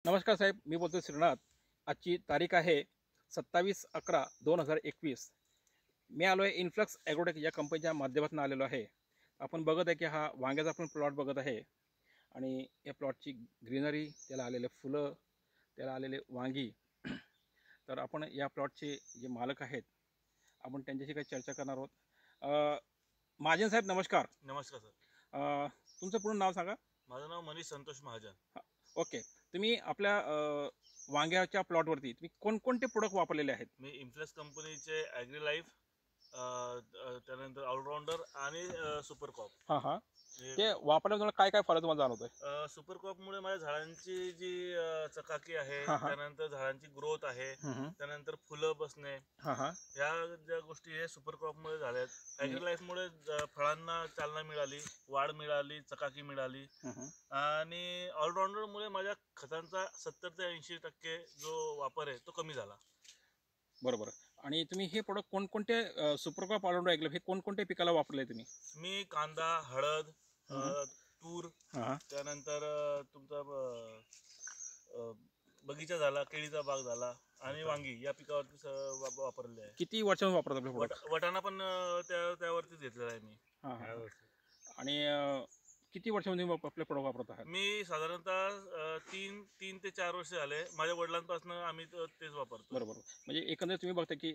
नमस्कार साहेब, मी बोलतो श्रीनाथ. आजची तारीख आहे 27/11/2021. मी आलो आहे इन्फ्लक्स ॲग्रोटेक या कंपनीच्या माध्यमातून आलेलो आहे. आपण बघत आहे की हा वांग्याचा आपण प्लॉट बघत आहे आणि या प्लॉटची ग्रीनरी, त्याला आलेले फुलं, त्याला आलेले वांगी. तर आपण या प्लॉटचे जे मालक आहेत, आपण त्यांच्याशी काही चर्चा करणार आहोत. महाजन साहेब नमस्कार. नमस्कार सर. तुमचं पूर्ण नाव सांगा. माझं नाव मनीष संतोष महाजन. ओके. तुम्ही आपल्या वांग्याच्या प्लॉटवरती तुम्ही कोणकोणते प्रोडक्ट वापरलेले आहेत? मी इन्फ्लक्स कंपनीचे ॲग्री लाईफ, त्यानंतर ऑलराऊंडर आणि सुपर कॉप. हां हां. ते वापरल्यामुळे तुम्हाला काय काय फरक तुम्हाला जाणवतोय? सुपर कॉपमुळे माझ्या झाडांची जी चकाकी आहे, हां, हां. त्यानंतर झाडांची ग्रोथ आहे, त्यानंतर फुलं बसणे, हां हां. ह्या ज्या गोष्टी हे सुपर क्रॉपमुळे झाल्यात. ॲग्री लाईफमुळे फळांना चालना मिळाली, वाढ मिळाली, चकाकी मिळाली. आणि ऑलराऊंडरमुळे माझ्या खतांचा 70 ते 80% जो वापर आहे तो कमी झाला. बरोबर. आणि तुम्ही हे प्रोडक्ट कोणकोणते सुपरक्रॉप ऑलराऊंडर ऐकलं, हे कोणकोणत्या पिकाला वापरले तुम्ही? मी कांदा, हळद, तूर, हां. त्यानंतर तुमचा बगीचा झाला, केळीचा बाग झाला आणि वांगी या पिकावरती वापरले आहे. किती वर्षांपासून वापरत आपले प्रोडक्ट? वटाणा पण त्यावरतीच घेतलेला आहे मी. हां. आणि किती वर्षांमध्ये आपले प्रोडक्ट वापरत आहात? मी साधारणतः 3 ते 4 वर्ष झाले. माझ्या वडिलांपासून आम्ही तेच वापरतो. बरोबर. म्हणजे एकंदरीत तुम्ही बघता की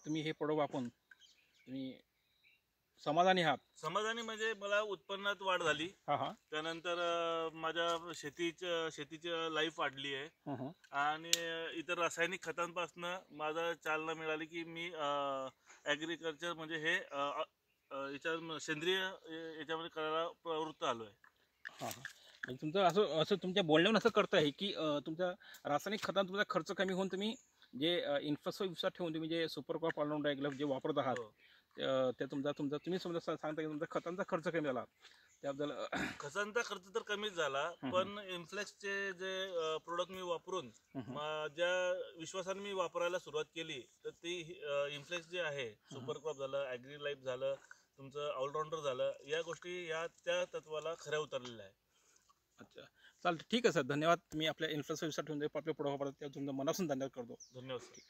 तुम्ही हे प्रोडक्ट वापरून तुम्ही समाधानी आहात? समाधानी म्हणजे मला उत्पन्नात वाढ झाली. हां हां. त्यानंतर माझ्या शेतीची लाईफ वाढली आहे. आणि इतर रासायनिक खतांपासून माझा चालना मिळाली की मी ॲग्रिकल्चर म्हणजे हे याच्या सेंद्रिय याच्यामध्ये करायला प्रवृत्त आलो आहे. हां हां. म्हणजे तुमचं असं तुमच्या बोलण्यावरून असं कळतं आहे की तुमच्या रासायनिक खतांत तुमचा खर्च कमी होऊन तुम्ही जे इन्फ्रास्ट्रक्चर विश्वास ठेवून तुम्ही जे सुपरक्रॉप ऑलराऊंडर ऐकलं जे वापरत आहात, ते तुमचा तुम्ही समजा सांगता की तुमचा खतांचा खर्च कमी झाला त्याबद्दल? खतांचा खर्च तर कमीच झाला, पण इन्फ्लेक्सचे जे प्रोडक्ट मी वापरून ज्या विश्वासाने मी वापरायला सुरुवात केली, तर ती इन्फ्लेक्स जे आहे, सुपर क्रॉप झालं, ॲग्री लाईफ झालं, तुमचं ऑलराऊंडर झालं, या गोष्टी त्या तत्वाला खऱ्या उतरलेल्या आहे. अच्छा, चालतं. ठीक आहे सर, धन्यवाद. तुम्ही आपल्या इन्फ्लुएन्सर विश्वास ठेवून आपल्या प्रोडक्ट वापरत, त्या तुमचं मनापासून धन्यवाद करतो. धन्यवाद सर.